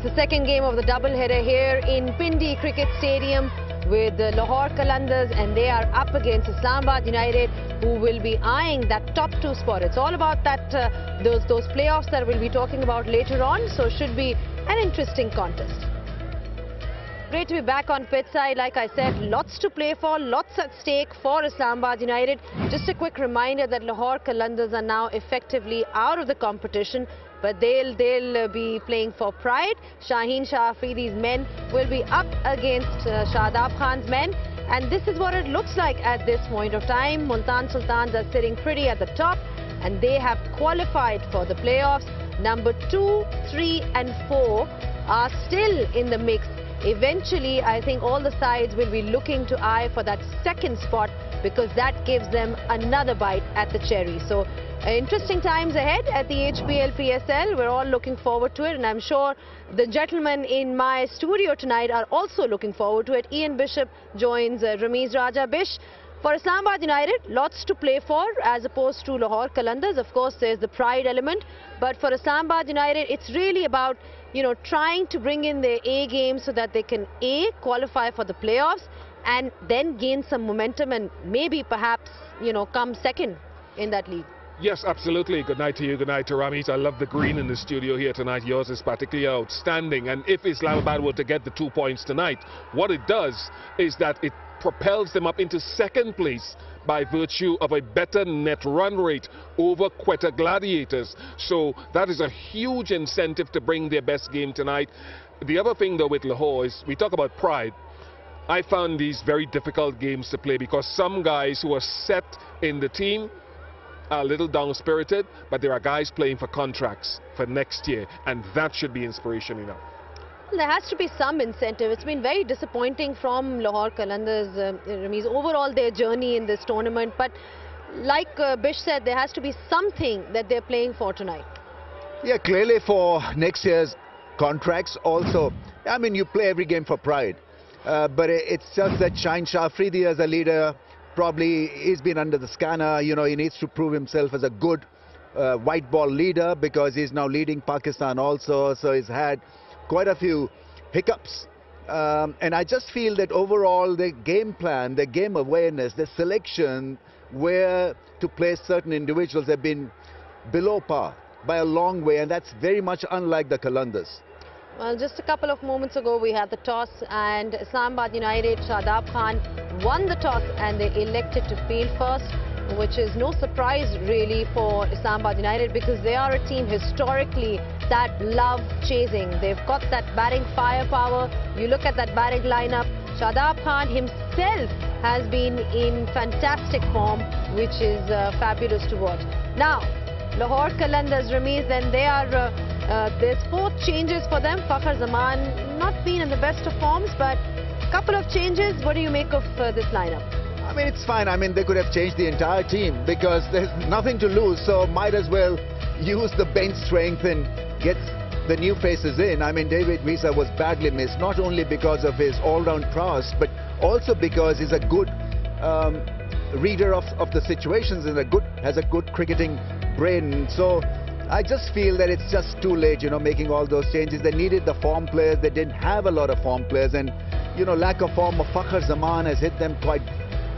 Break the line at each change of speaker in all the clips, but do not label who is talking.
It's the second game of the doubleheader here in Pindi Cricket Stadium with the Lahore Qalandars, and they are up against Islamabad United, who will be eyeing that top two spot. It's all about that those playoffs that we'll be talking about later on, so should be an interesting contest. Great to be back on pitch side. Like I said, lots to play for, lots at stake for Islamabad United. Just a quick reminder that Lahore Qalandars are now effectively out of the competition, but they'll be playing for pride. Shaheen Shah Afridi's men will be up against Shadab Khan's men, and this is what it looks like at this point of time. Multan Sultans are sitting pretty at the top, and they have qualified for the playoffs. Number 2, 3 and 4 are still in the mix. Eventually, I think all the sides will be looking to eye for that second spot, because that gives them another bite at the cherry. So interesting times ahead at the HPL PSL. We're all looking forward to it, and I'm sure the gentlemen in my studio tonight are also looking forward to it. Ian Bishop joins Ramiz Raja. Bish, for Islamabad United, lots to play for as opposed to Lahore Qalandars. Of course, there's the pride element, but for Islamabad United, it's really about, you know, trying to bring in their A game so that they can qualify for the playoffs and then gain some momentum and maybe perhaps, you know, come second in that league.
Yes, absolutely. Good night to you. Good night to Ramiz. I love the green in the studio here tonight. Yours is particularly outstanding. And if Islamabad were to get the 2 points tonight, what it does is that it propels them up into second place by virtue of a better net run rate over Quetta Gladiators. So that is a huge incentive to bring their best game tonight. The other thing, though, with Lahore is we talk about pride. I found these very difficult games to play because some guys who are set in the team are a little down-spirited, but there are guys playing for contracts for next year, and that should be inspiration enough.
There has to be some incentive. It's been very disappointing from Lahore Qalandars, Ramiz, overall their journey in this tournament. But like Bish said, there has to be something that they're playing for tonight.
Yeah, clearly for next year's contracts also. I mean, you play every game for pride. But it's just that Shaheen Shah Afridi as a leader, probably he's been under the scanner. You know, he needs to prove himself as a good white ball leader, because he's now leading Pakistan also. So he's had quite a few hiccups, and I just feel that overall the game plan, the game awareness, the selection where to play certain individuals have been below par by a long way, and that's very much unlike the Qalandars.
Well, just a couple of moments ago we had the toss, and Islamabad United, Shadab Khan won the toss and they elected to field first, which is no surprise really for Islamabad United, because they are a team historically that love chasing. They've got that batting firepower. You look at that batting lineup, Shadab Khan himself has been in fantastic form, which is fabulous to watch. Now, Lahore Qalandars, Ramiz, then they are, there's 4 changes for them. Fakhar Zaman not been in the best of forms, but a couple of changes. What do you make of this lineup?
I mean, it's fine. I mean, they could have changed the entire team because there's nothing to lose, so might as well use the bench strength and get the new faces in. I mean, David Visa was badly missed, not only because of his all-round prowess, but also because he's a good reader of the situations and has a good cricketing brain. So I just feel that it's just too late, you know, making all those changes. They needed the form players. They didn't have a lot of form players, and, you know, lack of form of Fakhar Zaman has hit them quite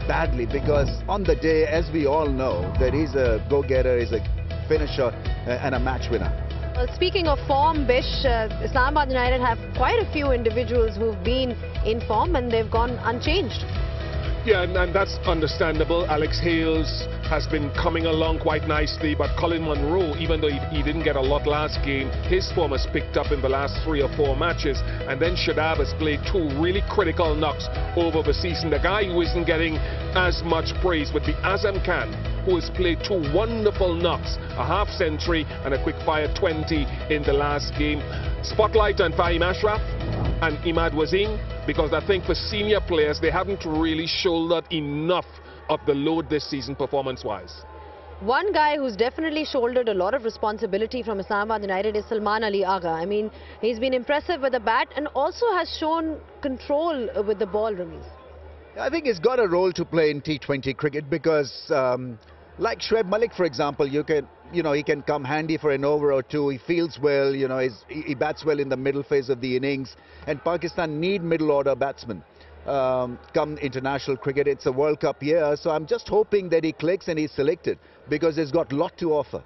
badly, because on the day, as we all know, that he's a go-getter, he's a finisher and a match winner.
Well, speaking of form, Bish, Islamabad United have quite a few individuals who've been in form and they've gone unchanged.
Yeah, and that's understandable. Alex Hales has been coming along quite nicely, but Colin Munro, even though he didn't get a lot last game, his form has picked up in the last 3 or 4 matches. And then Shadab has played 2 really critical knocks over the season. The guy who isn't getting as much praise would be Azam Khan, who has played 2 wonderful knocks, a half-century and a quick-fire 20 in the last game. Spotlight on Fahim Ashraf and Imad Wazim, because I think for senior players, they haven't really shouldered enough of the load this season performance-wise.
One guy who's definitely shouldered a lot of responsibility from Islamabad United is Salman Ali Agha. I mean, he's been impressive with the bat and also has shown control with the ball, Ramiz.
I think he's got a role to play in T20 cricket because like Shoaib Malik, for example, you can he can come handy for an over or two. He fields well, he bats well in the middle phase of the innings. And Pakistan need middle order batsmen. Come international cricket, it's a World Cup year, so I'm just hoping that he clicks and he's selected because he's got a lot to offer.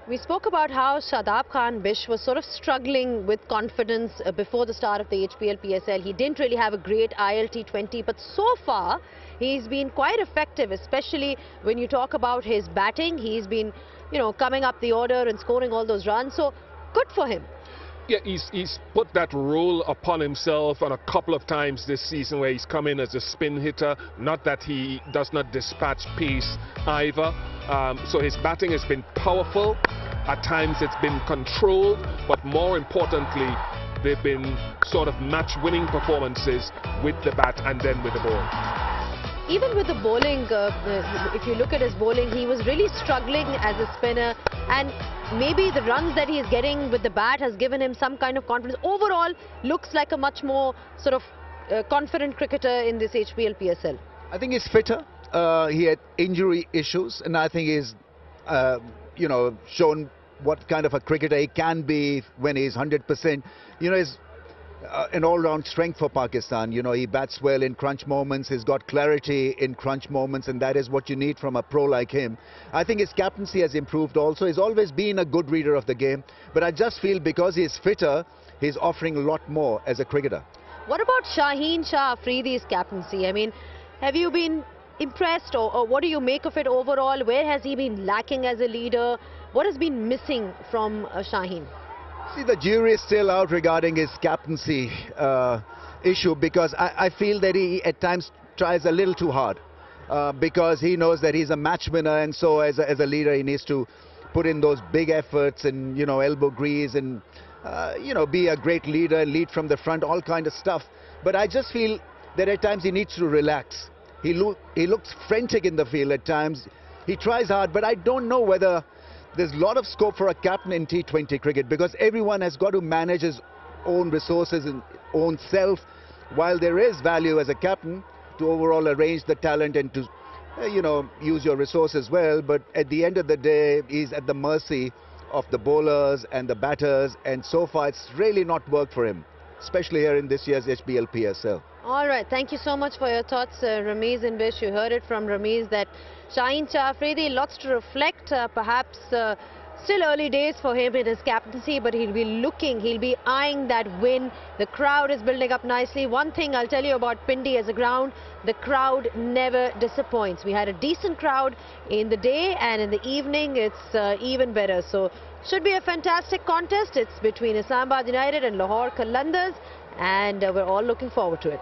We spoke about how Shadab Khan Bish was sort of struggling with confidence before the start of the HPL PSL. He didn't really have a great ILT20, but so far he's been quite effective, especially when you talk about his batting. He's been, coming up the order and scoring all those runs, so good for him.
Yeah, he's put that role upon himself on a couple of times this season where he's come in as a spin hitter. Not that he does not dispatch pace either. So his batting has been powerful. At times it's been controlled, but more importantly, they've been sort of match-winning performances with the bat and then with the ball.
Even with the bowling, if you look at his bowling, he was really struggling as a spinner, and maybe the runs that he is getting with the bat has given him some kind of confidence. Overall, looks like a much more sort of confident cricketer in this HPL PSL.
I think he's fitter. He had injury issues, and I think he's, shown what kind of a cricketer he can be when he's 100%. He's an all-round strength for Pakistan. He bats well in crunch moments. He's got clarity in crunch moments, and that is what you need from a pro like him. I think his captaincy has improved also. He's always been a good reader of the game, but I just feel because he's fitter, he's offering a lot more as a cricketer.
What about Shaheen Shah Afridi's captaincy? I mean, have you been impressed, or what do you make of it overall? Where has he been lacking as a leader? What has been missing from Shaheen?
See, the jury is still out regarding his captaincy issue, because I feel that he at times tries a little too hard because he knows that he's a match winner, and so as a leader he needs to put in those big efforts and elbow grease and be a great leader and lead from the front, all kind of stuff. But I just feel that at times he needs to relax. He looks frantic in the field at times. He tries hard, but I don't know whether there's a lot of scope for a captain in T20 cricket, because everyone has got to manage his own resources and own self, while there is value as a captain to overall arrange the talent and to use your resources well. But at the end of the day, he's at the mercy of the bowlers and the batters, and so far it's really not worked for him, especially here in this year's HPL PSL.
All right, thank you so much for your thoughts, Rameez and Bish. You heard it from Rameez that Shaheen Shah Afridi, lots to reflect, perhaps still early days for him in his captaincy, but he'll be eyeing that win. The crowd is building up nicely. One thing I'll tell you about Pindi as a ground, the crowd never disappoints. We had a decent crowd in the day, and in the evening it's even better. So should be a fantastic contest. It's between Islamabad United and Lahore Qalandars, and we're all looking forward to it.